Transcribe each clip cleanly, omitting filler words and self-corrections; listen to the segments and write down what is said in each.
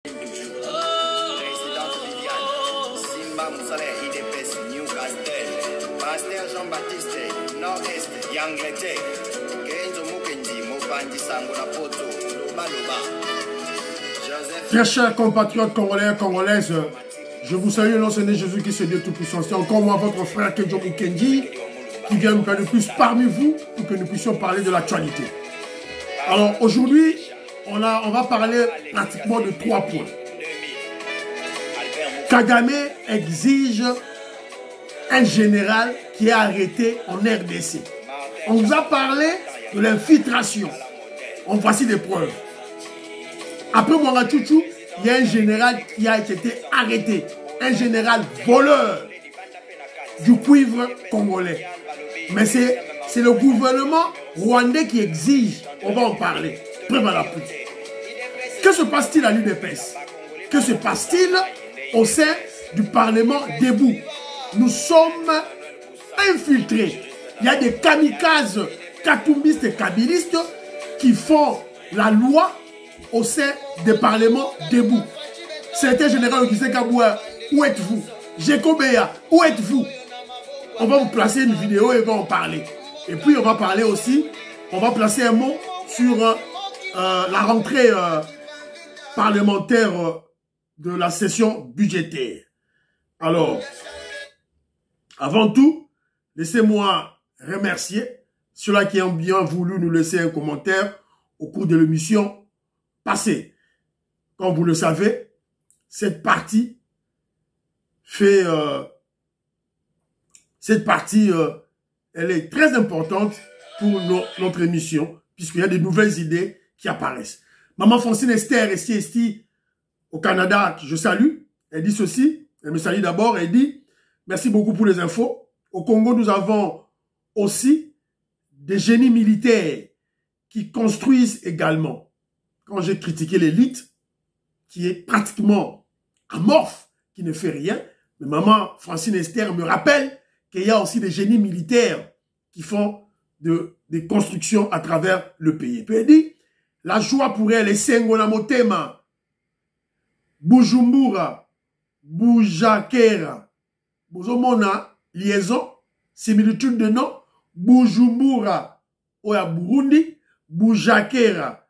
Présidente Viviane, Simba Moussale, IDPS, Newcastle, Pasteur Jean-Baptiste, Nord-Est, Yangleterre, Kenzo Mukendi, Mobandi Sangola Poto, Loba Loba. Très chers compatriotes congolais et congolaises, je vous salue au nom de Jésus qui est Dieu Tout-Puissant. C'est encore moi, votre frère Kenzo Mukendi, qui vient une fois de plus parmi vous pour que nous puissions parler de l'actualité. Alors aujourd'hui, on va parler pratiquement de 3 points. Kagame exige un général qui est arrêté en RDC. On vous a parlé de l'infiltration. En voici des preuves. Après Mouangachouchou, il y a un général qui a été arrêté. Un général voleur du cuivre congolais. Mais c'est le gouvernement rwandais qui exige. On va en parler. Preuve à l'appui. Que se passe-t-il à l'UDPS? Que se passe-t-il au sein du Parlement debout? Nous sommes infiltrés. Il y a des kamikazes, katumbistes et kabylistes qui font la loi au sein des parlements debout. C'était général Augustin Kabouya, où êtes-vous? Jekobeya, où êtes-vous? On va vous placer une vidéo et on va en parler. Et puis on va parler aussi, on va placer un mot sur la rentrée parlementaire de la session budgétaire. Alors, avant tout, laissez-moi remercier ceux-là qui ont bien voulu nous laisser un commentaire au cours de l'émission passée. Comme vous le savez, cette partie fait... elle est très importante pour notre émission, puisqu'il y a de nouvelles idées qui apparaissent. Maman Francine Esther, ici au Canada, que je salue, elle dit ceci, elle me salue d'abord, elle dit « Merci beaucoup pour les infos. Au Congo, nous avons aussi des génies militaires qui construisent également. » Quand j'ai critiqué l'élite, qui est pratiquement amorphe, qui ne fait rien, mais maman Francine Esther me rappelle qu'il y a aussi des génies militaires qui font des constructions à travers le pays. Puis elle dit, la joie pour elle est Sengona Motema, Bujumbura, Bujakera. Bozomona, liaison, similitude de nom, Bujumbura, Oya Burundi, Bujakera.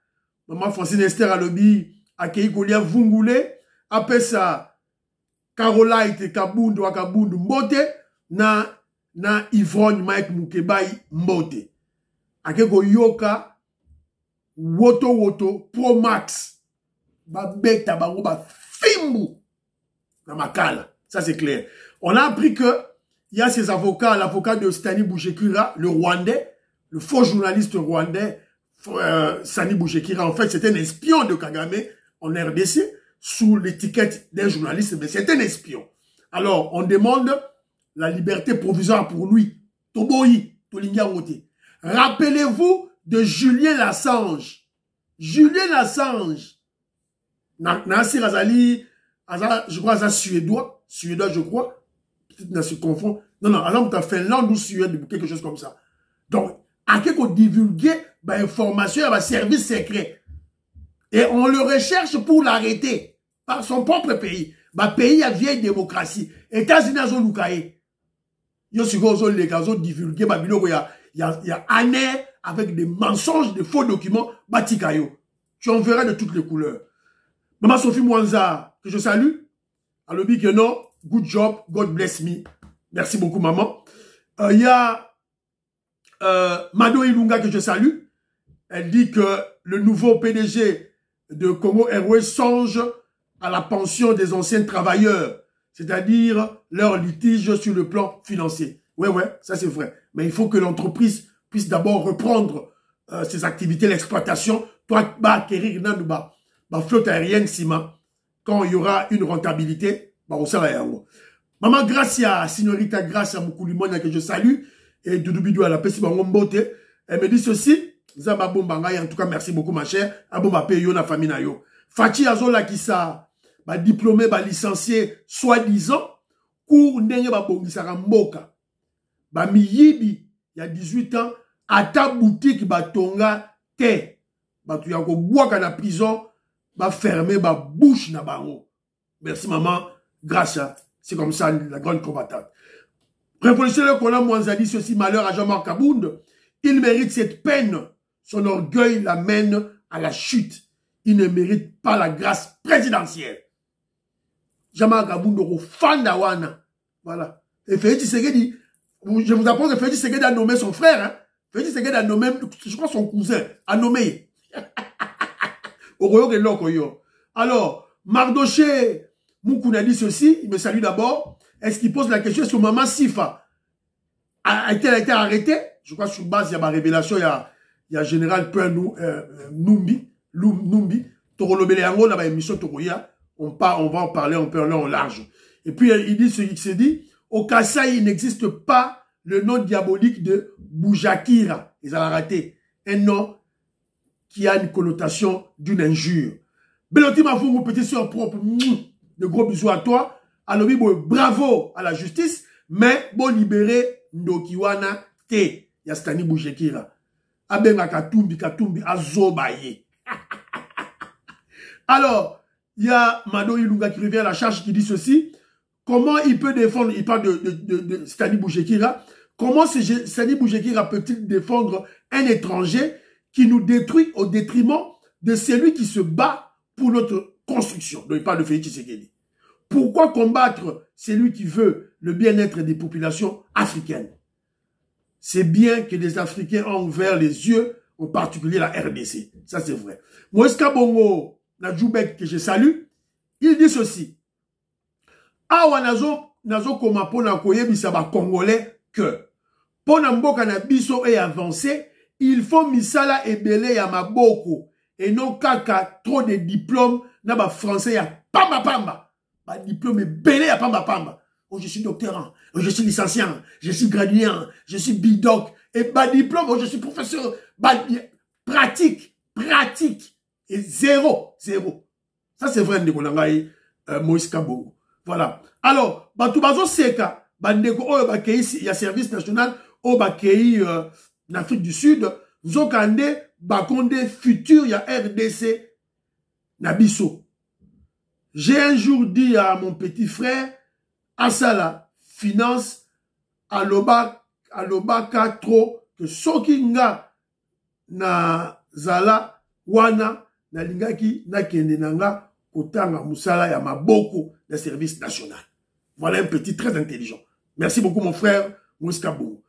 Maman Francine Esther alobi, Akei Kolia Vungule, Apesa, Caroline Kabundu Wakabundu Mbote, na Yvonne Mike Mukebai Mbote. Akeko Yoka, Woto, Pro Max, Babeta Baroba Fimbu, na Makala. Ça c'est clair. On a appris que il y a ces avocats, l'avocat de Sani Bouchekira, le Rwandais, le faux journaliste rwandais, Sani Bouchekira, en fait, c'est un espion de Kagame en RDC, sous l'étiquette d'un journaliste, mais c'est un espion. Alors, on demande la liberté provisoire pour lui. Toboyi, Tolinga Wote. Rappelez-vous de Julien Assange. Julien Assange. Nassir Azali, je crois, c'est suédois, je crois. Peut-être qu'on se confond. Non, alors, tu as Finlande ou Suède, quelque chose comme ça. Donc, à qui qu'on divulgue, information, service secret. Et on le recherche pour l'arrêter par son propre pays. Pays à vieille démocratie. États-Unis ont Lukaye. Yo sigo les gazos divulgués, il y a année avec des mensonges, des faux documents, batikayo. Tu en verras de toutes les couleurs. Maman Sophie Mwanza, que je salue. Alobi que non, good job, God bless me. Merci beaucoup maman. Il y a Mado Ilunga que je salue. Elle dit que le nouveau PDG de Congo Airways songe à la pension des anciens travailleurs, c'est-à-dire leur litige sur le plan financier. Ouais, ça c'est vrai. Mais il faut que l'entreprise puisse d'abord reprendre ses activités, l'exploitation, toi, acquérir une flotte aérienne ciment. Quand il y aura une rentabilité, au salaire. Maman Gracia, Signorita Gracia Moukulimona que je salue, et Doudou à la Pessi Bangombote, elle me dit ceci, Zamba Bombanga, en tout cas merci beaucoup ma chère, Abomba Peyo na famille na yo. Fachi Azola qui sa, diplômé, licencié, soi-disant, cours ndenge bongisaka mboka. Miyibi, il y a 18 ans, à ta boutique tonga te. Tu y a ko boaka na prison, va fermer ma bouche na bango. Merci maman, grâce à, c'est comme ça la grande combattante. Révolutionnaire Kola Mwanza dit ceci, malheur à Jean-Marc Kabound, il mérite cette peine, son orgueil l'amène à la chute. Il ne mérite pas la grâce présidentielle. Jean-Marc Kabound au Fandawana. Voilà. Et Félix Tshisekedi, je vous apprends que Félix Tshisekedi a nommé son frère, hein. Félix Tshisekedi a nommé, je crois son cousin, a nommé. Alors, Mardoché Moukouna dit ceci, il me salue d'abord. Est-ce qu'il pose la question sur Maman Sifa? A-t-elle été arrêtée? Je crois que sur base, il y a ma révélation, il y a Général Peur Numbi, Torolobele Yango, là, émission Toroya. On va en parler en large. Et puis, il se dit, au Kasaï, il n'existe pas le nom diabolique de Boujakira. Ils ont raté. Un nom qui a une connotation d'une injure. Beloti Mafungu, petit soeur propre, de gros bisous à toi. Alors, bravo à la justice, mais bon libérer Ndokiwana te. Yastani Boujakira. Abenga Katumbi, Azobaye. Alors, il y a Mado Ilunga qui revient à la charge qui dit ceci. Comment il peut défendre, il parle de Stani Boujakira, comment Stani Boujakira peut-il défendre un étranger qui nous détruit au détriment de celui qui se bat pour notre construction? Donc il parle de Félix Tshisekedi. Pourquoi combattre celui qui veut le bien-être des populations africaines? C'est bien que les Africains ont ouvert les yeux, en particulier la RDC. Ça c'est vrai. Moïse Kabongo Nadjoubek, que je salue, il dit ceci. Awa nazo koma pona koyebisa ba Congolais que pona mboka na biso et avancé, il faut misala ebele ya maboko et non kaka trop de diplômes na ba français ya pamba. Ba diplôme ebele ya pamba. Oh, je suis docteur, oh, je suis licencié, je suis gradué, je suis bidoc et ba diplôme, oh, je suis professeur, pratique et zéro. Ça c'est vrai ndeko nangai Moïse Kabongo. Voilà. Alors, Batoubazo Seka, Bandeko, oh, bakei, il y a service national, oh, bakei, en Afrique du Sud, Zokande, Bakonde, futur, il y a RDC, Nabiso. J'ai un jour dit à mon petit frère, Asala, finance, Aloba Katro, que Sokinga, na Zala, Wana, na Lingaki, na Kendenanga, Kotanga Moussala ya Maboko, le service national. Voilà un petit très intelligent. Merci beaucoup mon frère Mouskabou.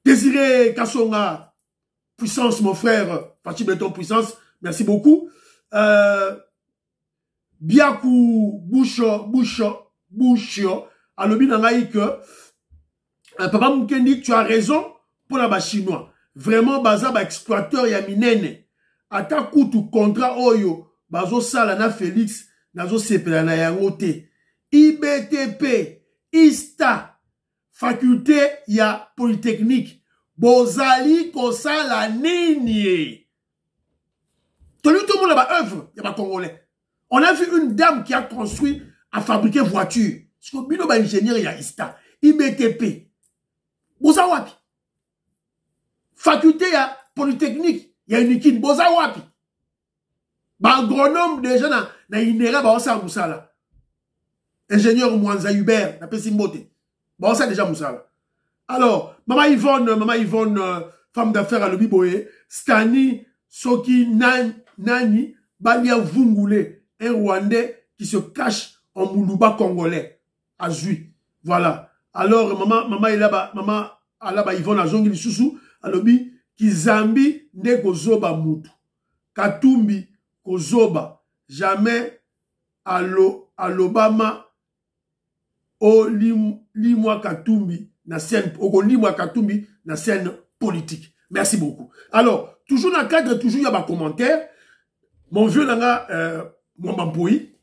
Désiré Kassonga, puissance mon frère, Fatih Beton puissance, merci beaucoup. Biakou Boucho, alobi nangai que Papa Moukendi, tu as raison pour la chinois. Vraiment baza ba exploiteur ya minene. Ata kutu contrat oyo bazo sala na Félix nazo sepela na yango te. IBTP, ISTA, faculté ya polytechnique, bozali kosala nini. Tout le monde a ba œuvre, ya ba Congolais. On a vu une dame qui a construit, a fabriqué voiture. Parce que bino ba ingénieur ya ISTA, IBTP. Boza wapi. Faculté ya polytechnique, ya unikin, boza wapi. Ba agronome déjà na inera ba osa musala. Ingénieur Mwanza Hubert, na pesi mbote. Ba osa déjà musala. Alors, Maman Yvonne, femme d'affaires à Lobiboye, Stani Soki Nani Balia Vungule, un Rwandais qui se cache en Moulouba congolais, à Zui. Voilà. Alors, maman Alaba Yvonne a zongi lisusu, alobi Kizambi nde kozoba mutu. Katumbi kozoba jamais alobama o limwa Katumbi na scène Katumbi na scène politique. Merci beaucoup. Alors, toujours dans le cadre, toujours il y a des commentaires. Mon vieux nanga Mwambampoui,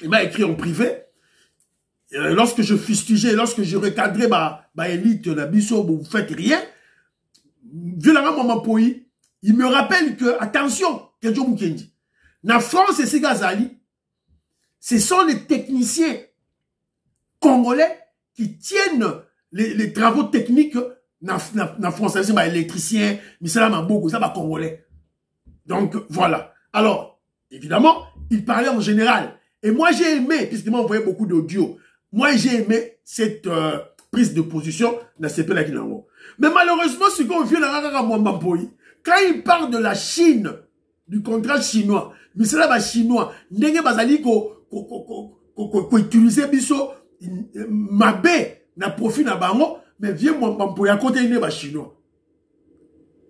il m'a écrit en privé. Lorsque je fustigeais, lorsque je recadrais ma élite, la bisso, vous faites rien. Vieux nanga Mwambampoui, il me rappelle que, attention, Kedjo Mukendi, na France et Segazali, ce sont les techniciens congolais qui tiennent les travaux techniques na France, c'est les électriciens, mais c'est là beaucoup, ça va congolais. Donc, voilà. Alors, évidemment, il parlait en général. Et moi, j'ai aimé, puisqu'il m'a envoyé beaucoup d'audio, moi, j'ai aimé cette prise de position dans ce pays-là. Mais malheureusement, ce qu'on vient quand il parle de la Chine, du contrat chinois, mais c'est là, les Chinois, n'engé bazali ko utiliser biso mabé na profit na bango, mais viens moi pour à côté les Chinois.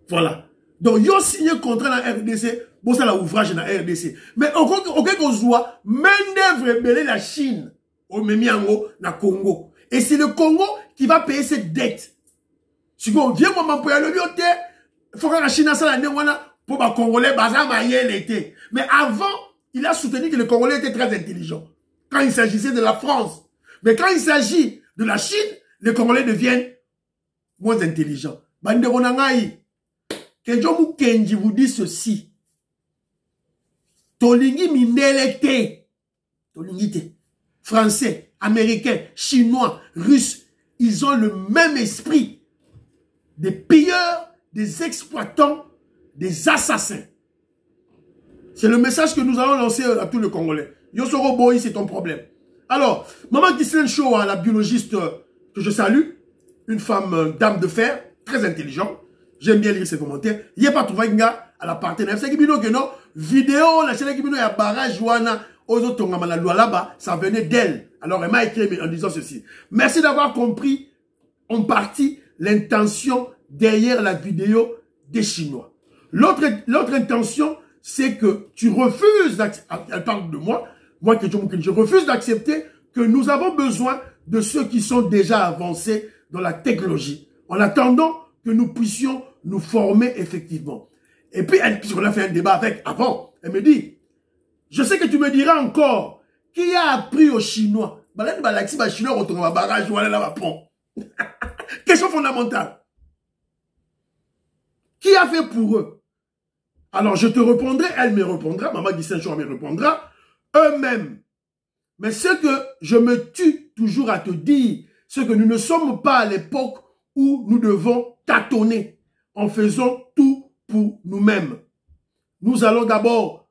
Voilà. Donc yo signé contrat dans RDC, bon ça la ouvrage dans RDC. Mais aucun qu'on soit main d'œuvre belé la Chine au Memiango na Congo. Et c'est le Congo qui va payer cette dette. Si on vient moi pour aller le bioté, faut que la Chine a ça la néwana pour les Congolais bazar maïe l'été. Mais avant, il a soutenu que les Congolais étaient très intelligents. Quand il s'agissait de la France. Mais quand il s'agit de la Chine, les Congolais deviennent moins intelligents. Bande Ronangaï, Kenjomu Kenji vous dit ceci. Tolingi minelete. Tolingi te. Français, Américains, Chinois, Russes, ils ont le même esprit. Des pilleurs, des exploitants, des assassins. C'est le message que nous allons lancer à tous les Congolais. Yosoro Boy, c'est ton problème. Alors, Maman Ghislaine Shoa, la biologiste que je salue, une femme dame de fer, très intelligente. J'aime bien lire ses commentaires. Il n'y a pas trouvé un gars à la partenaire. C'est que non, vidéo, la chaîne qui y a barrage, Joana, Ozo la loi là-bas, ça venait d'elle. Alors, elle m'a écrit en disant ceci. Merci d'avoir compris en partie l'intention derrière la vidéo des Chinois. L'autre intention, c'est que tu refuses, elle parle de moi, que je refuse d'accepter que nous avons besoin de ceux qui sont déjà avancés dans la technologie, en attendant que nous puissions nous former effectivement. Et puis, puisqu'on a fait un débat avec avant, elle me dit, je sais que tu me diras encore, qui a appris aux Chinois? Question fondamentale. Qui a fait pour eux? Alors, je te répondrai, elle me répondra, Maman Ghislaine Shoa me répondra, eux-mêmes. Mais ce que je me tue toujours à te dire, c'est que nous ne sommes pas à l'époque où nous devons tâtonner en faisant tout pour nous-mêmes. Nous allons d'abord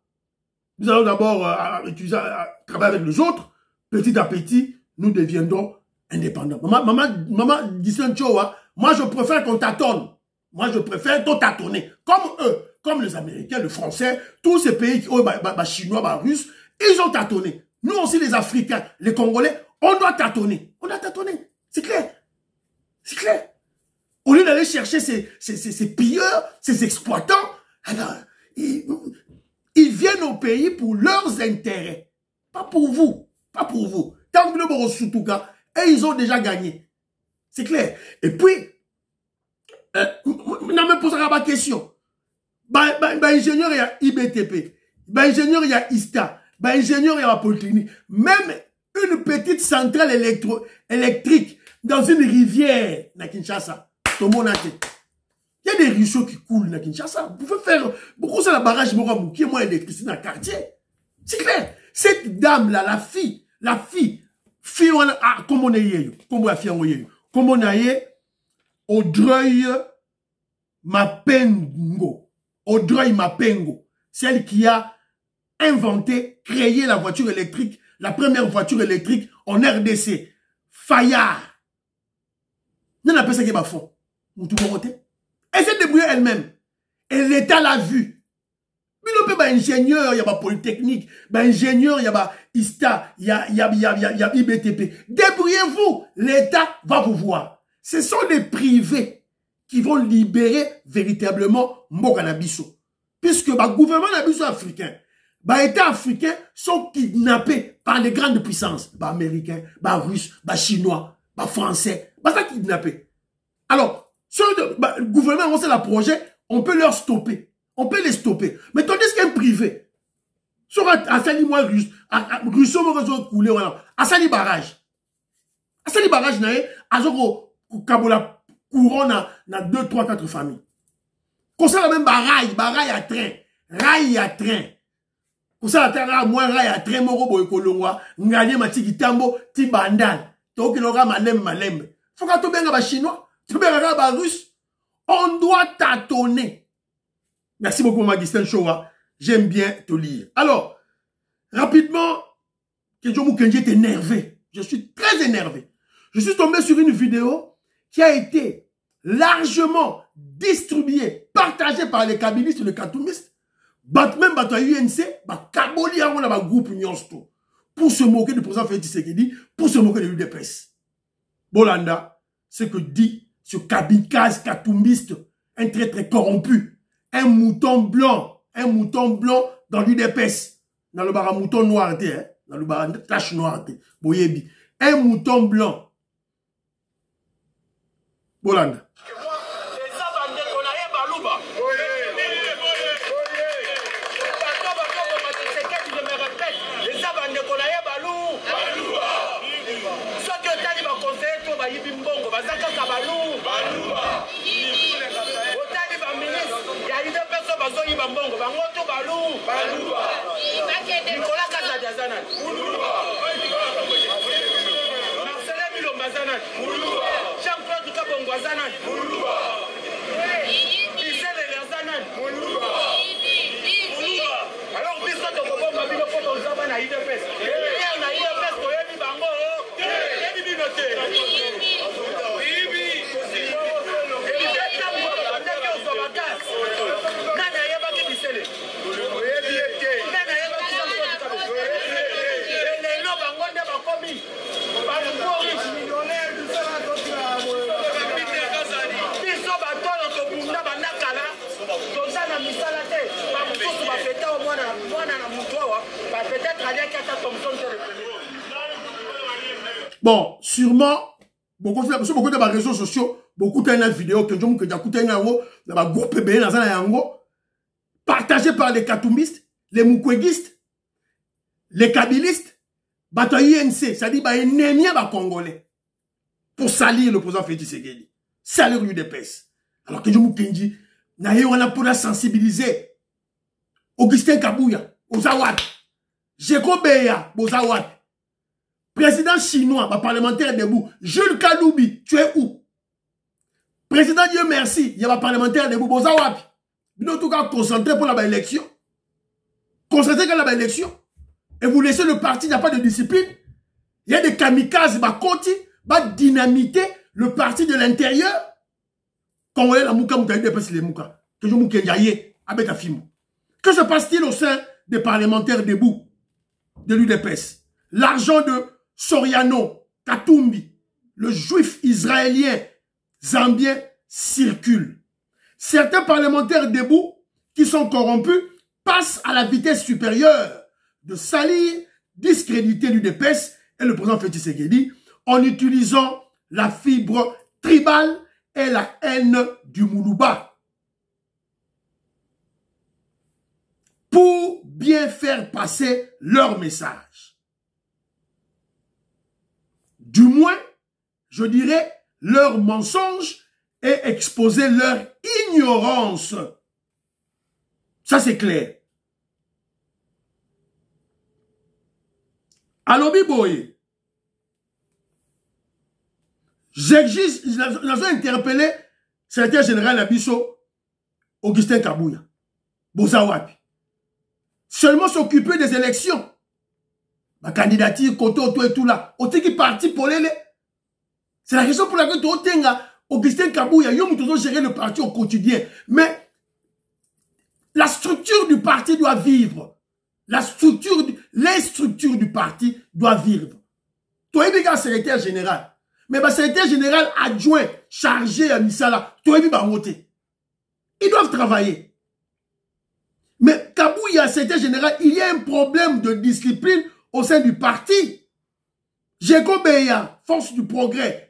travailler avec les autres. Petit à petit, nous deviendrons indépendants. Maman Ghislaine Shoa, moi je préfère qu'on tâtonne. Moi je préfère qu'on tâtonner. Comme eux, comme les Américains, les Français, tous ces pays, Chinois, Russes, ils ont tâtonné. Nous aussi les Africains, les Congolais, on doit tâtonner. On a tâtonné. C'est clair. C'est clair. Au lieu d'aller chercher ces pilleurs, ces exploitants, alors, ils viennent au pays pour leurs intérêts. Pas pour vous. Pas pour vous. Tant que et ils ont déjà gagné. C'est clair. Et puis, on me posera ma question. Ingénieur, il y a IBTP. Ingénieur, il y a ISTA. Ingénieur, il y a la Polytechnique. Même une petite centrale électrique dans une rivière, na Kinshasa. Tout le monde a dit. Il y a des ruisseaux qui coulent na Kinshasa. Vous pouvez faire beaucoup de barrages qui est moins électricité dans le quartier. C'est clair. Cette dame-là, la fille, comme on est, comme on est, Audrey Mapengo. Audrey Mapengo. Celle qui a inventé, créé la voiture électrique, la première voiture électrique en RDC. Fayard. Non, on appelle ça qui est fond. Elle s'est débrouillée elle-même. Et l'État l'a vu. Mais il y a des ingénieurs, il y a des polytechniques, des ingénieurs, il y a des ISTA, il y a IBTP. Débrouillez-vous. L'État va vous voir. Ce sont les privés qui vont libérer véritablement Mbokanabiso. Puisque le gouvernement africain, les États africains sont kidnappés par les grandes puissances. Les Américains, les Russes, les Chinois, les Français. Ils sont kidnappés. Alors, le gouvernement a lancé le projet, on peut leur stopper. On peut les stopper. Mais tandis qu'un privé, sur Asali moi russe, Russo me réseau coulé, Asali barrage. Asali barrage, Azoko Kabola couronne na 2, 3, 4 familles. Comme ça, la même baraille à train, rail à train. Comme ça, la terre, moi, rail à train, moro boy kolongwa, nganye matiki tambo, ti bandal. Toki lora malem. Faut qu'à tout bien à chinois, tout bien à russe. On doit tâtonner. Merci beaucoup, Maman Ghislaine Shoa. J'aime bien te lire. Alors, Rapidement, Kenjo Mukenji est énervé. Je suis très énervé. Je suis tombé sur une vidéo qui a été largement distribuée, partagée par les kabylistes et les katoumistes. Même à UNC, Kaboli a un groupe Nyonsto. Pour se moquer du président Félix Tshisekedi, pour se moquer de l'UDPS. Bolanda, ce que dit ce kamikaze katoumiste, un traître corrompu, un mouton blanc dans l'UDPS. Dans le bar mouton noir, dans le bar tache noire, boyebi. Un mouton blanc. Bolanda. Bon, sûrement, beaucoup de réseaux sociaux, beaucoup de vidéos que je groupe partagé par les katoumistes, les moukouéguistes, les kabylistes, UNC, c'est-à-dire les ennemis congolais, pour salir le président Félix Tshisekedi, salir l'UDPS. Alors que je Mukenji, on a pour sensibiliser Augustin Kabouya, Ozawad, Jeko Beya, Ozawad, président chinois, parlementaire debout, Jules Kaloubi, tu es où? Président Dieu merci, il y a un parlementaire debout, Ozawad. En tout cas, concentré pour la élection. Concentré pour la élection. Et vous laissez le parti, il n'y a pas de discipline. Il y a des kamikazes, dynamiter le parti de l'intérieur. Quand on est la mouka, les mouka. Que se passe-t-il au sein des parlementaires debout de l'UDPS? L'argent de Soriano, Katumbi, le juif israélien zambien circule. Certains parlementaires debout qui sont corrompus passent à la vitesse supérieure de salir, discréditer l'UDPS et le président Félix Tshisekedi en utilisant la fibre tribale et la haine du Moulouba pour bien faire passer leur message. Du moins, je dirais, leur mensonge et exposer leur ignorance. Ça, c'est clair. Alobi Boye, j'exige, nous avons interpellé le secrétaire général Abisso, Augustin Kabouya, Bozawapi. Seulement s'occuper des élections. Ma candidature, Koto, tout et tout là. On dit qu'il parti pour les. C'est la raison pour laquelle tu as Augustin Kabouya, il a gérer le parti au quotidien. Mais la structure du parti doit vivre. Les structures du parti doivent vivre. Toi, il y a un secrétaire général. Mais le secrétaire général adjoint, chargé à Misala, toi, il y a voter. Ils doivent travailler. Mais Kabouya, secrétaire général, il y a un problème de discipline au sein du parti. Jeko Beya, force du progrès.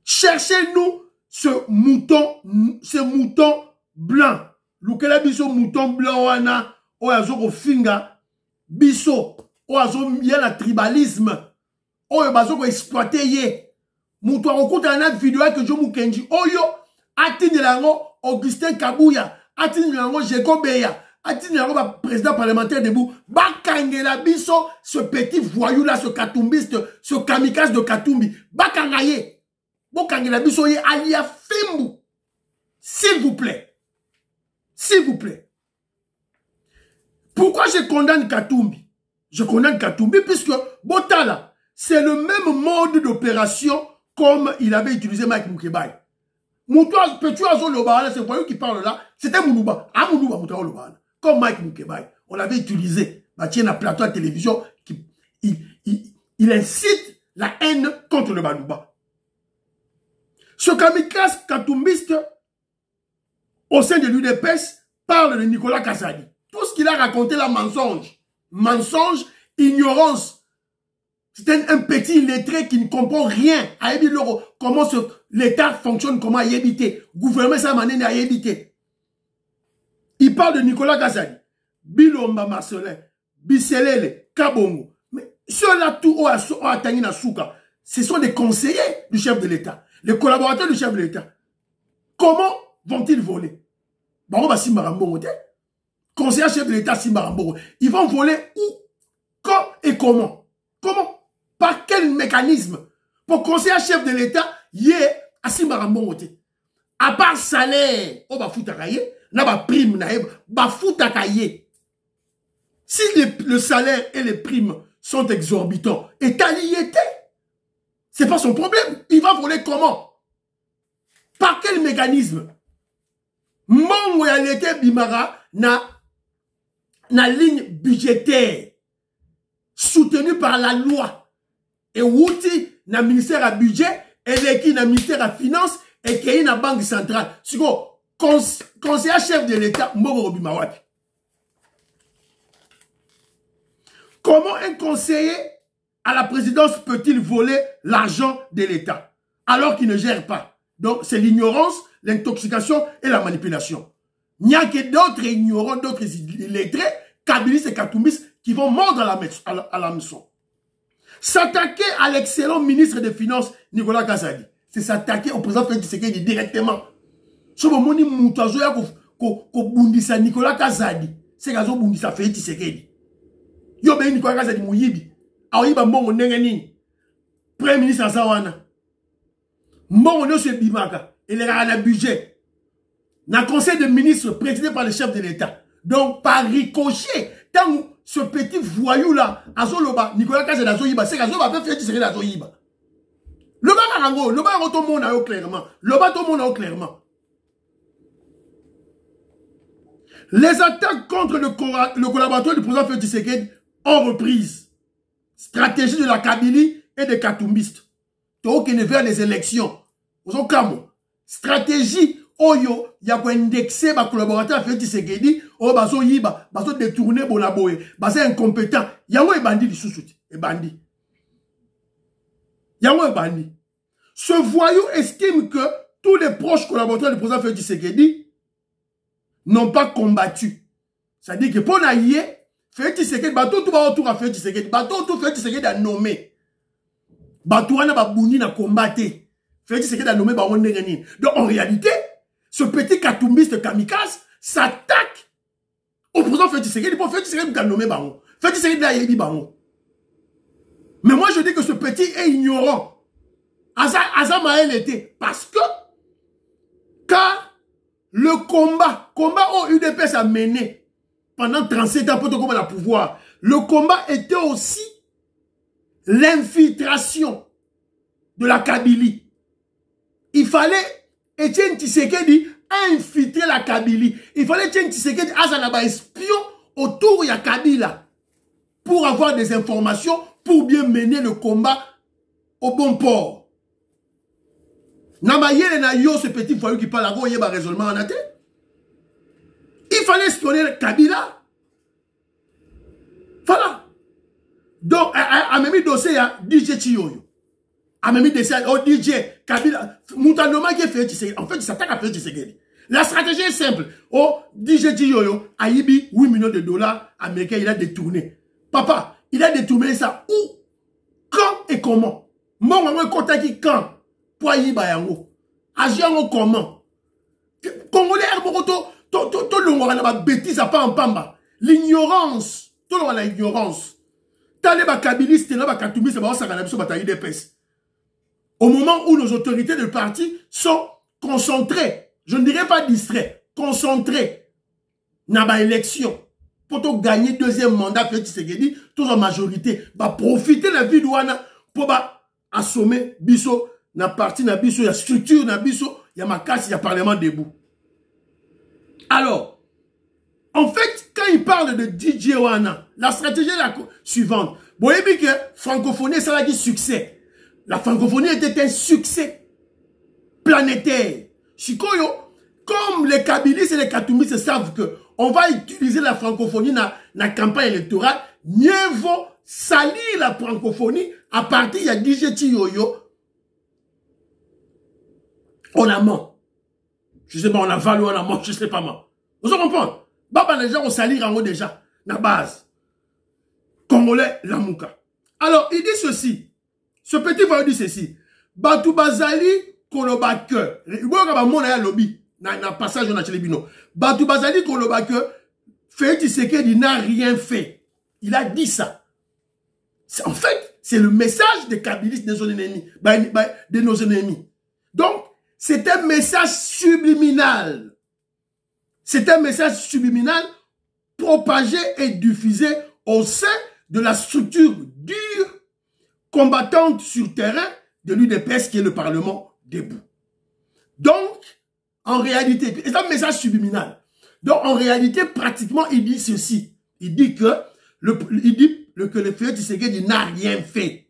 Cherchez-nous ce mouton blanc. Lukela biso mouton blanc wana, oyazo ko finga, biso, oyazo y'a la tribalisme, oyazo ko exploiter ye. Mouton okuta na vidéo que je Mukenji, oyo, atine lango Augustin Kabouya, atine lango Jeko Beya, atine lango président parlementaire debout, bakangela biso, ce petit voyou là, ce katumbiste, ce kamikaze de Katumbi, bakangaye. Alia Fimbu. S'il vous plaît. S'il vous plaît. Pourquoi je condamne Katumbi? Je condamne Katumbi puisque Botala, c'est le même mode d'opération comme il avait utilisé Mike Mukebai. Petit oiseau Lobana, c'est voyou qui parle là, c'était Moulouba. Ah, Moulouba, Moulouba Lobana. Comme Mike Mukebai. On l'avait utilisé. Bah, tiens, un plateau à télévision qui, il incite la haine contre le Banouba. Ce kamikaze katumbiste au sein de l'UDPS parle de Nicolas Kazadi. Tout ce qu'il a raconté là, mensonge. Mensonge, ignorance. C'est un petit illettré qui ne comprend rien. Comment l'État fonctionne, comment il habité. Gouvernement, ça m'a à habiter. Il parle de Nicolas Kazadi. Bilomba Marcelin. Bisselele. Kabongo. Mais ceux-là, tout ce sont des conseillers du chef de l'État. Les collaborateurs du chef de l'État. Comment vont-ils voler? Bon, bah, si Marambo, conseiller chef de l'État, si Marambo, ils vont voler où, quand et comment? Comment? Par quel mécanisme? Pour conseiller chef de l'État, yé, à si Marambo, à part salaire, on va foutre à cahier, n'a pas prime, n'a foutre à cahier. Si le salaire et les primes sont exorbitants, État y était. C'est pas son problème. Il va voler comment? Par quel mécanisme? Mongo ya l'été Bimara na ligne budgétaire soutenue par la loi. Et Wouti na ministère à budget, et l'équipe na ministère à finance, et qui na banque centrale. C'est quoi? Conseiller chef de l'État, Mongo Bimawati. Comment un conseiller à la présidence peut-il voler l'argent de l'État alors qu'il ne gère pas? Donc, c'est l'ignorance, l'intoxication et la manipulation. Il n'y a que d'autres ignorants, d'autres illettrés, Kabilis et Katoumbis, qui vont mordre à la maison. S'attaquer à l'excellent ministre des Finances, Nicolas Kazadi, c'est s'attaquer au président Félix Tshisekedi directement. Si vous avez dit Nicolas Kazadi, c'est que vous avez Félix Tshisekedi. Yo ben Nicolas Kazadi Mouyibi. Aoyiba mbongo ndenge nini. Premier ministre Azawana. Mbongo no se bimaka. Il est à la budget. Dans le conseil de ministres présidé par le chef de l'État. Donc par ricochet, tant ce petit voyou là, Azoloba, Nicolas Kazadi Azoyiba, c'est qu'Azoba peut faire tirer Azoyiba. Le bas Marango, le bas tout le monde a eu clairement. Le bas tout le monde a eu clairement. Les attaques contre le collaborateur du président Félix Tshisekedi ont reprise. Stratégie de la Kabylie et des Katumbistes. Tout qui ne vers les élections. Vous avez comme stratégie oyo ya ko indexer ba collaborateur Félix Tshisekedi o bazo yiba bazo détourner bonaboye bazo incompétent yango e bandi lisusuti e bandi yango e bandi. Ce voyou estime que tous les proches collaborateurs du président Félix Tshisekedi n'ont pas combattu. C'est-à-dire que pour naïe Félix Tshisekedi bato tout ba autour à Félix Tshisekedi bato tout Félix Tshisekedi a nommé bato wana ba bouni na combattre Félix Tshisekedi a nommé ba ndenge nini. Donc en réalité ce petit katumbiste kamikaze s'attaque au président Félix Tshisekedi pour Félix Tshisekedi a nommé bango. Félix Tshisekedi a yebi bango. Mais moi je dis que ce petit est ignorant. Azamaël était parce que car le combat au UDPS a mené pendant 37 ans pour te la pouvoir, le combat était aussi l'infiltration de la Kabylie. Il fallait Etienne Tshisekedi infiltrer la Kabylie. Il fallait Etienne Tshisekedi azanaba espion autour de la Kabila pour avoir des informations pour bien mener le combat au bon port. Namayele na yo ce petit voyou qui parle à vous, il y a un raisonnement en athée. Il fallait espionner Kabila. Voilà. Donc, a même mis dossier à DJ Chiyoyo. A même mis dossier au DJ Kabila. Moutanoma qui est fait Tshisekedi. En fait, il s'attaque à Félix Tshisekedi. La stratégie est simple. Oh, DJ Chiyoyo a yibi 8 millions de dollars américains, il a détourné. Papa, il a détourné ça où, quand et comment? Mon maman est contact quand? Pour yiba yango. Agir comment? Congolais, tout le monde a bêtise à pas en pamba. L'ignorance. Tout le monde a l'ignorance. T'as les bakabilistes, les bakatoubis, c'est ça qu'on a besoin de l'UDPS. Au moment où nos autorités de parti sont concentrées, je ne dirais pas distraits, concentrées dans l'élection. pour gagner deuxième mandat, Félix Tshisekedi, tous en majorité, va profiter de la vie douana pour assommer Bisso, na parti na Bisso, il y a structure na Bisso, il y a ma casse, il y a parlement debout. Alors, en fait, quand il parle de DJ Wana, la stratégie est la suivante. Vous voyez bien que francophonie, ça a dit succès. La francophonie était un succès planétaire. Chikoyo, comme les Kabylistes et les Katumbistes savent que on va utiliser la francophonie dans la campagne électorale, mieux vaut salir la francophonie à partir de DJ Tiyoyo. On a mort. Je sais pas, on a valu, on a mort, je sais pas moi. Vous comprenez? Baba, les gens ont sali en haut déjà, na base. Congolais, Lamouka. Alors, il dit ceci. Ce petit voyou dit ceci. Batou Bazali, Kolobake. Il voit que mon a lobby. Na passage on a Chelebino. Batou Bazali, Kolobake. Félix Tshisekedi n'a rien fait. Il a dit ça. En fait, c'est le message des Kabylistes de nos ennemis. De nos ennemis. Donc, c'est un message subliminal. C'est un message subliminal propagé et diffusé au sein de la structure dure, combattante sur terrain de l'UDPS qui est le Parlement debout. Donc, en réalité, c'est un message subliminal. Donc, en réalité, pratiquement, il dit ceci. Il dit que le Félix Tshisekedi n'a rien fait.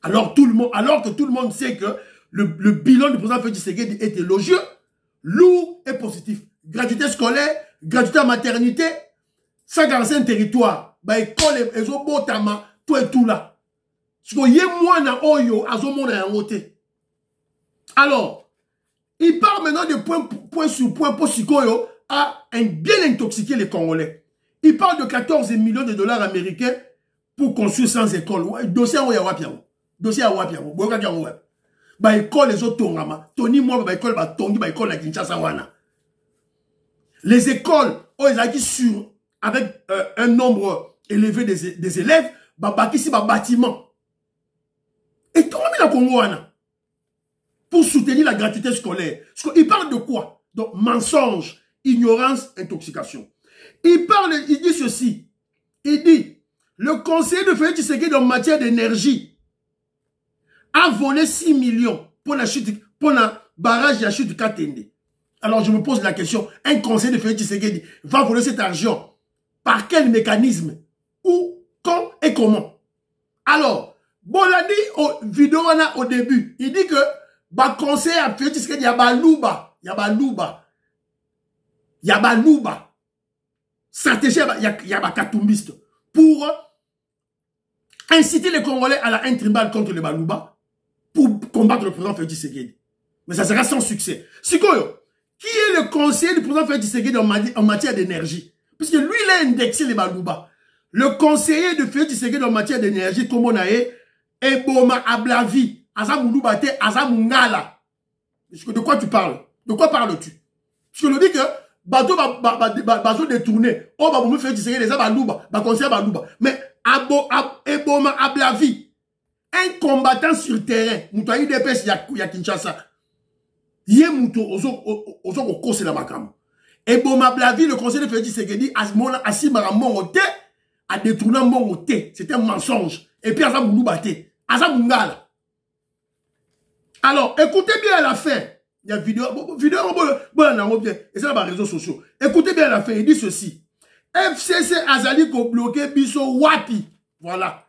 Alors que tout le monde sait que le bilan du président Félix Tshisekedi est élogieux, lourd et positif. Gratuité scolaire, gratuité à maternité, 145 territoires, bah école et botama, tout et tout là. Parce que yé moi na oyo, azomo na yangote. Alors, il parle maintenant de point sur point pour Sikoyo à bien intoxiquer les Congolais. Il parle de 14 millions de dollars américains pour construire sans école. Ouais, dossier à Wapiao. Dossier à Wapiao. Bah école les autres tongama. Tony moi bah école bah tongi bah école la Kinshasa wana. Les écoles, avec un nombre élevé des élèves, ici, bâtiment. Et tout le monde est Congo, pour soutenir la gratuité scolaire. Il parle de quoi? Donc, mensonge, ignorance, intoxication. Il dit ceci. Il dit, le conseiller de Félix Tshisekedi en matière d'énergie a volé 6 millions pour la barrage de la chute de Katende. Alors, je me pose la question, un conseiller de Félix Tshisekedi va voler cet argent par quel mécanisme? Où, quand et comment? Alors, Boladi, au vidéo au début, il dit que, conseiller à Félix Tshisekedi, Yabalouba. Stratégie, Katumbiste. Pour inciter les Congolais à la haine tribale contre les Balouba, pour combattre le président Félix Tshisekedi. Mais ça sera sans succès. Sikoyo, qui est le conseiller du président Félix Tshisekedi en matière d'énergie? Puisque lui, il a indexé les Balouba. Le conseiller de Félix Tshisekedi en matière d'énergie, comme on a Eboma Ablavi, Azamoulubate, Azamungala. De quoi tu parles? De quoi parles-tu? Parce que le dit que bateau détourné, me fait Tshisekedi, les Balouba, conseiller Balouba. Mais Eboma Ablavi, un combattant sur terrain, Moutaï Depes, ya Kinshasa. Yé Mouto, ozo kose la makam. Et Bomablavi, le conseiller de Félix Tshisekedi, a détourné mon thé. C'était un mensonge. Et puis, Azamou Baté. Azamungala. Alors, écoutez bien à la fin. Il y a vidéo, et c'est dans les réseaux sociaux. Écoutez bien à la fin. Il dit ceci. FCC Azali ko bloqué Bisso Wapi. Voilà.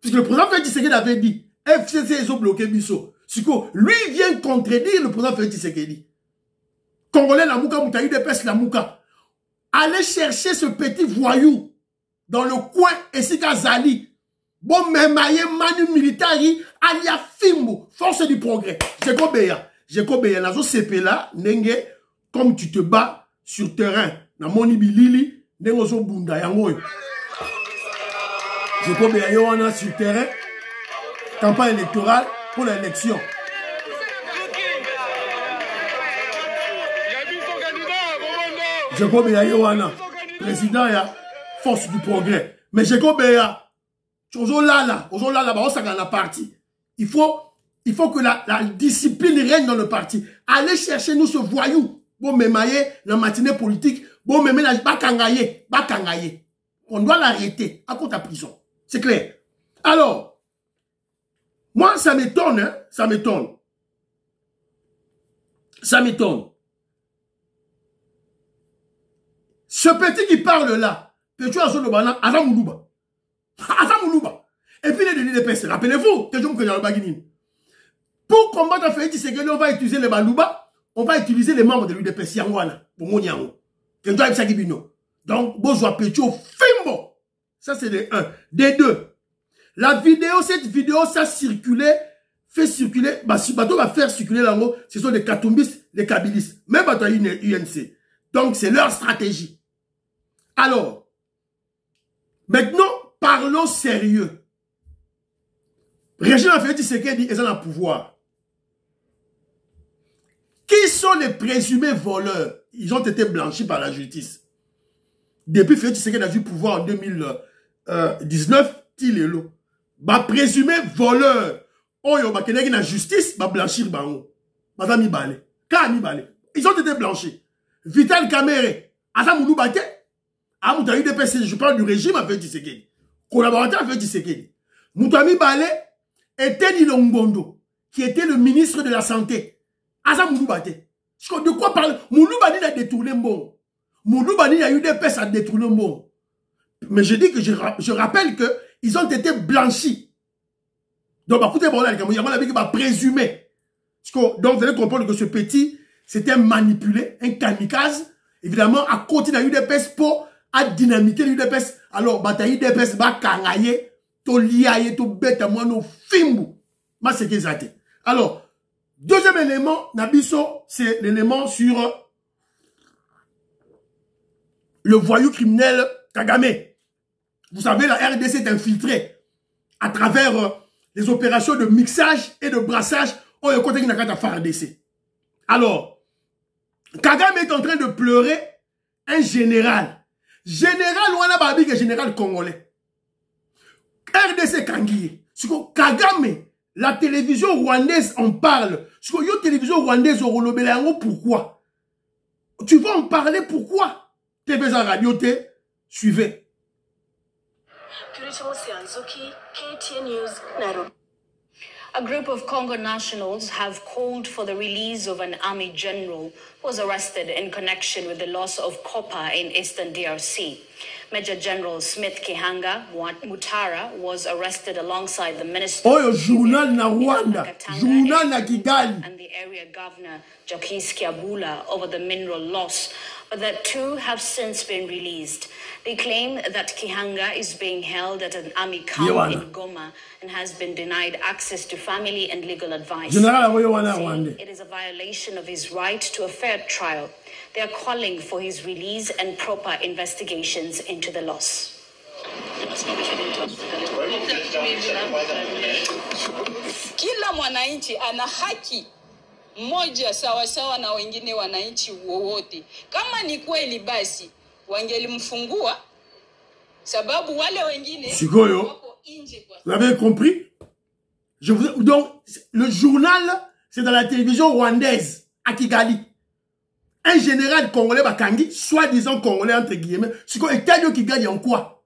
Parce que le président Félix Tshisekedi avait dit, FCC ils ont bloqué Bisso. Lui vient contredire le président Félix Tshisekedi. Congolais Lamouka, Moutaï Depes Lamouka. Allez chercher ce petit voyou dans le coin Esika Zali. Bon, mais Maye Manu Militari, Alia Fimbo, force du progrès. Jeko Beya, Nazo Sepela, Nenge, comme tu te bats sur terrain, na Moni Bilili, Nengozo Bunda, Yangoy. Jeko Beya, Yohana sur terrain, campagne électorale, pour l'élection. Jacob Yawana, président ya force du progrès. Mais Jacob Beya, il faut que la discipline règne dans le parti. Allez chercher nous ce voyou. Bon, mais maillé, la matinée politique. Bon, mais la bakangaye. On doit l'arrêter à cause de la prison. C'est clair. Alors, moi, ça m'étonne, hein, ça m'étonne. Ça m'étonne. Ce petit qui parle là, Petit Azolobana, Azam Moulouba. Azam Moulouba. Et puis les délits de peste. Rappelez-vous, que je me connais le pour combattre Félix Tshisekedi, on va utiliser les Balouba, on va utiliser les membres de l'UDPS Yangwana, pour mon Yango. Donc, Bozoa Petio, Fimbo. Ça, c'est des 1. Des 2. La vidéo, cette vidéo, ça circulait, fait circuler, bah, si Bato va faire circuler là-haut, ce sont des Katumbistes, des Kabilistes, même Bato UNC. Donc, c'est leur stratégie. Alors, maintenant, parlons sérieux. Régime Félix Tshisekedi est dans le pouvoir. Qui sont les présumés voleurs? Ils ont été blanchis par la justice. Depuis Félix Tshisekedi a eu pouvoir en 2019, Tilelo. Bah présumé voleur. Oh yo, bah kenegi na justice, bah blanchir bango. Bah mi balé. Ka mi balé. Ils ont été blanchis. Vital Kamere. Asa moulou bate. Ah mouta UDPS, je parle du régime à Félix Tshisekedi. Collaborateur à Félix Tshisekedi. Mouta mi balé était Nilongondo, qui était le ministre de la Santé. Asa moulou bate. De quoi parle? Moulou bani a détourné bon. Moulou bani a UDPS a détourné bon. Mais je dis que je rappelle que ils ont été blanchis. Donc, bah, écoutez, bon, là, il y a un présumé. Donc, vous allez comprendre que ce petit, c'était manipulé, un kamikaze. Évidemment, à côté de l'UDPS pour à dynamiter l'UDPS. Alors, bah, t'as UDPS, bah, kangaye, to liaye, to bête, moi, no fimbu. Bah, c'est qu'ils ont été. Alors, deuxième élément, Nabiso, c'est l'élément sur le voyou criminel Kagame. Vous savez, la RDC est infiltrée à travers les opérations de mixage et de brassage au côté de la FARDC. Alors, Kagame est en train de pleurer un général. Général Wana Babi, général congolais. RDC Kangiye. Kagame, la télévision rwandaise en parle. La télévision rwandaise au Rolobelango, pourquoi? Tu vas en parler pourquoi? TV Radio T, suivez. A group of Congo nationals have called for the release of an army general who was arrested in connection with the loss of copper in eastern DRC. Major General Smith Kihanga Mutara was arrested alongside the minister journal na Rwanda, journal na Kigali, and the area governor Jacques Kiabula over the mineral loss, but the two have since been released. They claim that Kihanga is being held at an army camp in Goma and has been denied access to family and legal advice. It is a violation of his right to a fair trial. They are calling for his release and proper investigations into the loss. Kila mwananchi ana haki moja sawa sawa na wengine wananchi wowote. Kama ni kweli basi wangelimfungua sababu wale wengine wako nje kwa. Vous avez compris? Donc le journal c'est dans la télévision rwandaise à Kigali. Un général congolais Bakangi, soi-disant congolais entre guillemets, c'est quoi Italien qui gagne en quoi?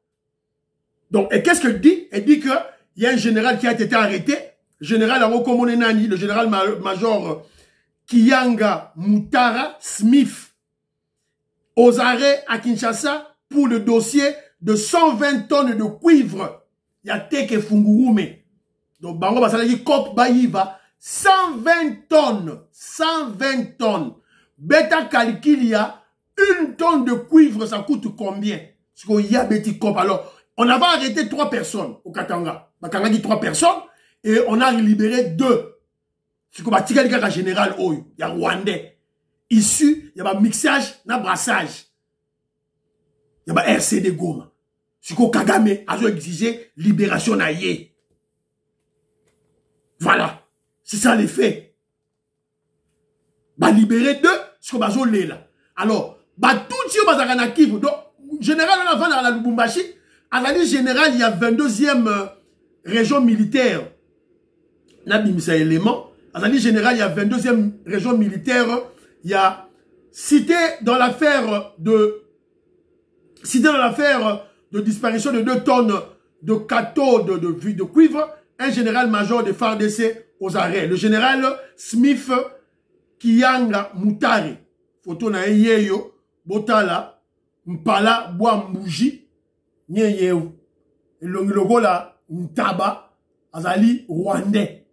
Donc et qu'est-ce qu'elle dit? Elle dit que il y a un général qui a été arrêté, général Arokomonenani, le général major Kihanga Mutara Smith, aux arrêts à Kinshasa pour le dossier de 120 tonnes de cuivre. Il y a Teke Fungurume. Donc, Bango Basalaki Kop Bayiva, 120 tonnes. 120 tonnes. Beta Kalkilia, 1 tonne de cuivre, ça coûte combien? Parce qu'il y a Betty Kop. Alors, on avait arrêté 3 personnes au Katanga. Bakanga dit 3 personnes et on a libéré 2. C'est comme un général Oyo. Il y a Rwandais. Issu, il y a un mixage, un brassage. Il y a un RCD Goma. Ce que Kagame a exigé libération naïe. Voilà. C'est ça les faits. Bah libérer 2, ce que bah là. Alors, bah tout ce que bah Kivu. Donc, général on a vendu à la Lubumbashi. À la général, il y a 22e région militaire. Nabimisa élément. À la général, il y a 22e région militaire. Il y a cité dans l'affaire de disparition de 2 tonnes de cathodes de cuivre, un général-major de FARDC aux arrêts. Le général Smith Kiyanga Moutare. Photo na yeyo, botala, mpala, boa mbuji, nye yeo. Et le logo là, Ntaba, azali rwandais.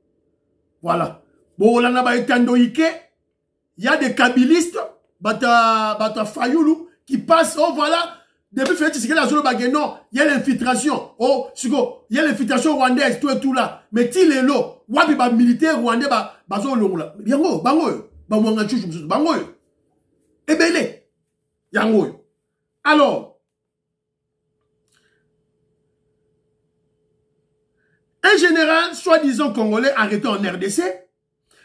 Voilà. Bon, là, na il y a des kabylistes, bata Fayoulou, qui passent, oh voilà, depuis Félix Tshisekedi la zone non, il y a l'infiltration. Oh, Sugo, il y a l'infiltration rwandaise, tout et tout là. Mais ti les lots, wabi ba militaire rwandais ba zo long là. Yango, bango, ba mwanga chouchou, bango. Ebele. Yango. Alors, un général, soi-disant congolais, arrêté en RDC,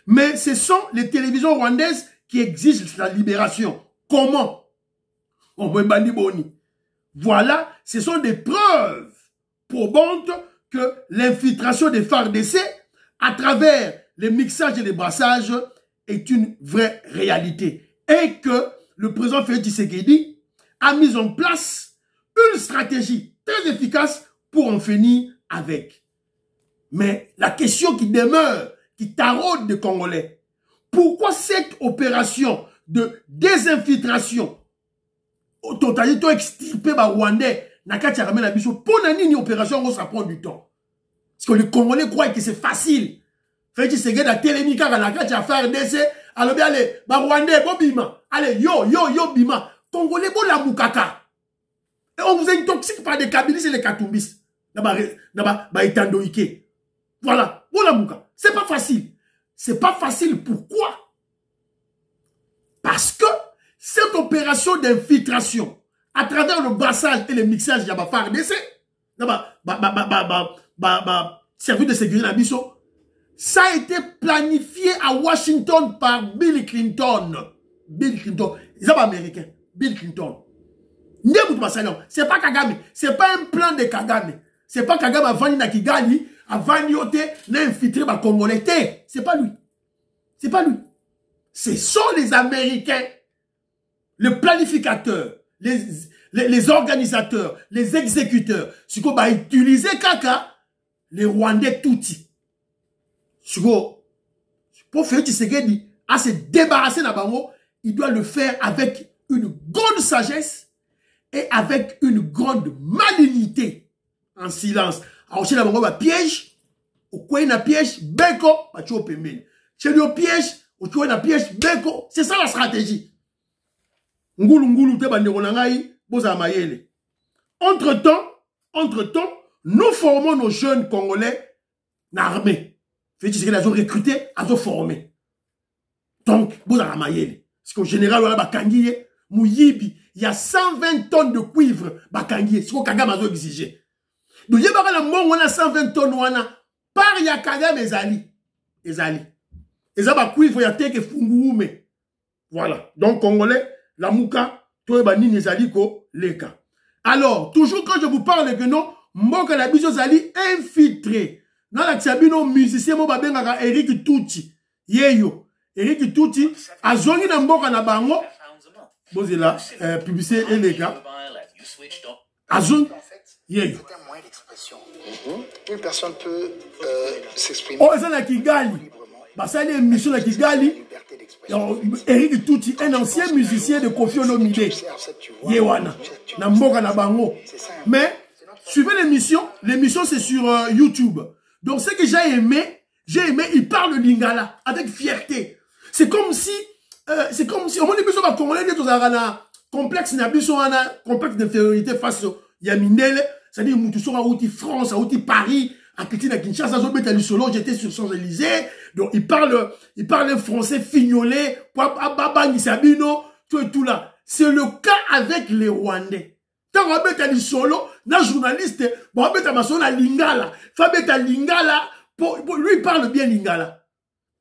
mais ce sont les télévisions rwandaises qui exigent sa libération. Comment? On veut bandi boni. Voilà, ce sont des preuves probantes que l'infiltration des FARDC à travers les mixages et les brassages est une vraie réalité. Et que le président Félix Tshisekedi a mis en place une stratégie très efficace pour en finir avec. Mais la question qui demeure, qui taraude des Congolais, pourquoi cette opération de désinfiltration au totalito extirpé par Rwandais n'a qu'à tirer la biso pour une opération ça prend du temps. Parce que les Congolais croient que c'est facile. Félix Tshisekedi a télémica dans la carte à faire RDC. Alors bien allez, bah Rwandais, bon bima. Allez, yo bima. Congolais, bon la moukaka. Et on vous intoxique par des kabylistes et les katumbis. Bah itandoïke. Voilà, bon la mouka. C'est pas facile. C'est pas facile. Pourquoi? Parce que cette opération d'infiltration à travers le brassage et le mixage de FARDC, service de sécurité Nabiso, ça a été planifié à Washington par Bill Clinton. Bill Clinton. Ils sont américains. Bill Clinton. C'est pas Kagame. C'est pas un plan de Kagame. C'est pas Kagame avant na Kigali, avant yote, n'a infiltré ma Congolais. C'est pas lui. C'est pas lui. Ce sont les Américains, les planificateurs, les organisateurs, les exécuteurs. Ce qu'on va utiliser Kaka, les Rwandais touti. Pour faire Tshisekedi à se débarrasser d'un bango, il doit le faire avec une grande sagesse et avec une grande malignité. En silence. Alors, chez la bango, piège, au coin d'un piège, beko, tu au pemben. Chez le piège, au coin d'un piège, beko. C'est ça la stratégie. Ngulu, te banderonangai, boza mayele. Entre-temps, nous formons nos jeunes Congolais l'armée. Félix Tshisekedi a recruté, a formé. Donc, boza mayele. Parce qu'au général, voilà, bakangiye, mouyibi, il y a 120 tonnes de cuivre, bakangiye. C'est ce que Kagame a exigé. Donc, il y a 120 tonnes, par ya Kagame ezali. Ezaba cuivre, ya teke funguume. Voilà. Donc, Congolais, la mouka, toi, nini ezali ko leka. Alors, toujours quand je vous parle que non, mboka la biso zali infiltré. Dans la tiabino musicien, mo babengaka Eric Touti. Yeyo. Eric Touti, azongi na mboka na bango. Bozela, publicité et les gars. Azongi. Yeyo. C'est un moyen d'expression. Une personne peut s'exprimer. Oh, ça na Kigali. Bah, ça, les émissions de Kigali. Eric Touti, un ancien musicien de Koffi Olomide. Yewana. Na mboka na bango. Mais, suivez l'émission. L'émission, c'est sur YouTube. Donc, ce que j'ai aimé, il parle lingala avec fierté. C'est comme si, au moins, les besoins va congolais, les complexe d'infériorité face au Yamindele. C'est-à-dire, Moutousson a outil France, a outil Paris, à Kittina Kinshasa, j'étais sur Champs-Élysées. Donc, il parle un français fignolé, tout et tout là. C'est le cas avec les Rwandais. Tant qu'on a mis solo, un journaliste, on a mis lingala. Fabeta lingala, lui il parle bien lingala.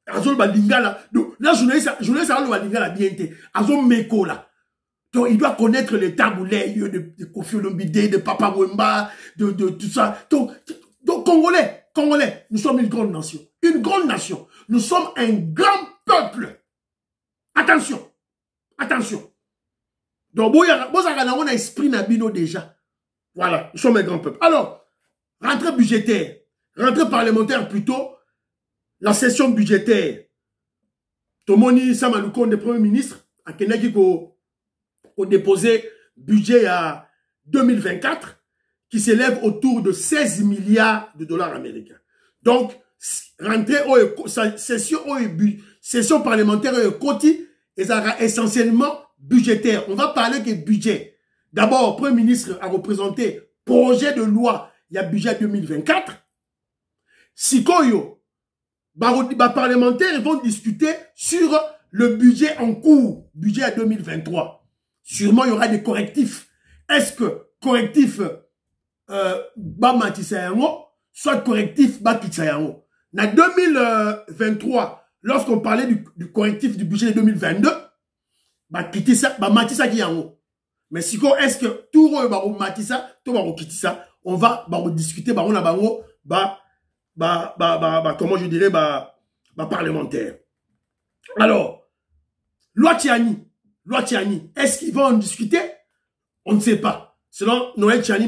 Azol ba lingala. Donc, là, journaliste a lingala bien été. Azol meko là. Donc, il doit connaître les taboulets de Koffi Olomide, de Papa Wemba, de tout ça. Donc, Congolais, nous sommes une grande nation. Une grande nation. Nous sommes un grand peuple. Attention. Donc, on a esprit nabino déjà. Voilà, ils sont mes grands peuples. Alors, rentrée budgétaire, rentrée parlementaire plutôt, la session budgétaire. Tomoni Samalouko, le Premier ministre, à Kenaki, a déposé budget à 2024, qui s'élève autour de 16 milliards de dollars américains. Donc, rentrée, session parlementaire, et ça sera essentiellement budgétaire. On va parler de budget. D'abord, le Premier ministre a représenté projet de loi, il y a budget 2024. Sikoyo, parlementaires ils vont discuter sur le budget en cours, budget à 2023. Sûrement, il y aura des correctifs. Est-ce que correctif Matissa soit correctif Kitsayango? En 2023, lorsqu'on parlait du correctif du budget de 2022, Matissa Kiyango. Mais si est-ce que tout le Matissa, tout le Kitissa, on va discuter, comment je dirais, parlementaire. Alors, loi Tiani, est-ce qu'ils vont en discuter? On ne sait pas. Selon Noël Tiani,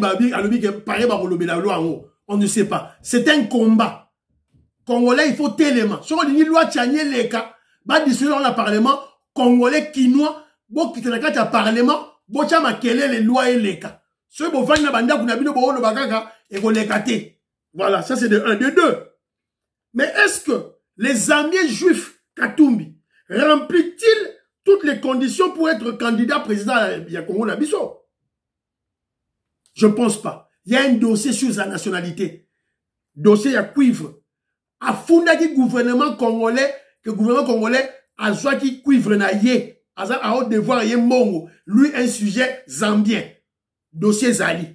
on ne sait pas. C'est un combat. Congolais, il faut tellement. Si on dit loi Tiani, les cas, discuter dans le parlement, Congolais, Kinois, qui te nakati à parlement, bochama kele les lois et les cas. Ceux qui vont banda kunabino bo le bagaga et go les cater. Voilà, ça c'est de 1, de 2. Mais est-ce que les amis juifs Katumbi remplissent-ils toutes les conditions pour être candidat président à Congo Nabiso? Je ne pense pas. Il y a un dossier sur sa nationalité. Dossier à cuivre. À funda qui gouvernement congolais, que le gouvernement congolais a soit qui cuivre na yé. À haut devoir yé mongo. Lui un sujet zambien. Dossier Zali.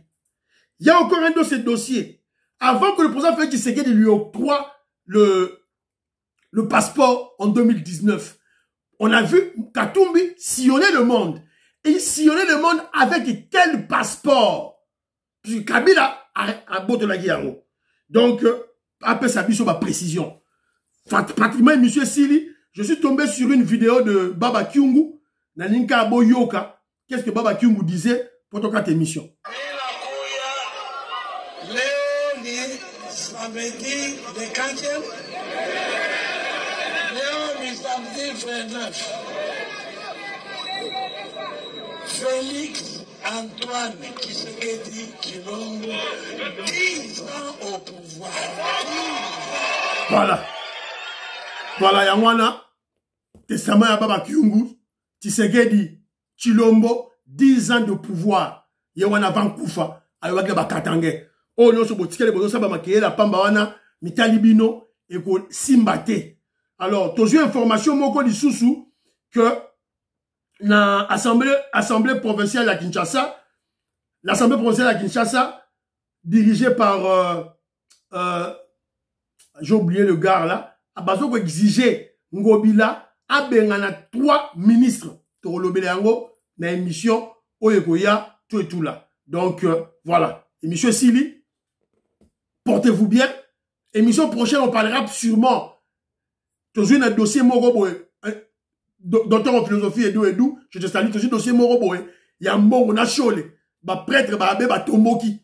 Il y a encore un dossier. Avant que le président Félix Tshisekedi lui octroie le passeport en 2019, on a vu Katumbi sillonner le monde. Et il sillonnait le monde avec quel passeport? Puisque Kabila a beau de la guerre. Donc, après ça, biso ma précision. Pratiquement, monsieur Sili, je suis tombé sur une vidéo de Baba Kyungu, Naninka Boyoka. Qu'est-ce que Baba Kyungu disait pour ton 4 émissions? Samedi de 4e, Léon samedi 29. Félix Antoine Tshisekedi Tshilombo, 10 ans au pouvoir. Voilà. Voilà, Yangwana. Testament à Baba Kyungu, Tshisekedi Tshilombo, 10 ans de pouvoir. Yangwana Vancouver, Ayawaka Bakatangé. Oh non, ce boutique, les bodos, ça va maquiller la pambawana, mitalibino, et qu'on simbate. Alors, tu as eu information, moko di sousou, que la assemblée provinciale à Kinshasa, l'assemblée provinciale à Kinshasa, dirigée par, j'ai oublié le gars là, a besoin d'exiger Ngobila, a bengana 3 ministres, Torolobelango, na émission, Oyekoya, tout et tout là. Donc, voilà. Et monsieur Sili, portez-vous bien. Émission prochaine, on parlera sûrement. Toujours un dossier Moroboé. Docteur en philosophie Edou, je te salue. Toujours un dossier Moroboé. Il y a un bon, on a cholé. Ba prêtre, ba abbé, ba tomboki.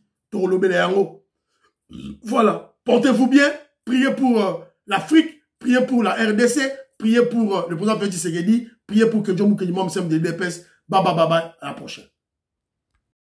Voilà. Portez-vous bien. Priez pour l'Afrique. Priez pour la RDC. Priez pour le président Félix Tshisekedi. Priez pour que Dieu nous que l'imam Sem de l'EPS. Bye bye bye bye. À la prochaine.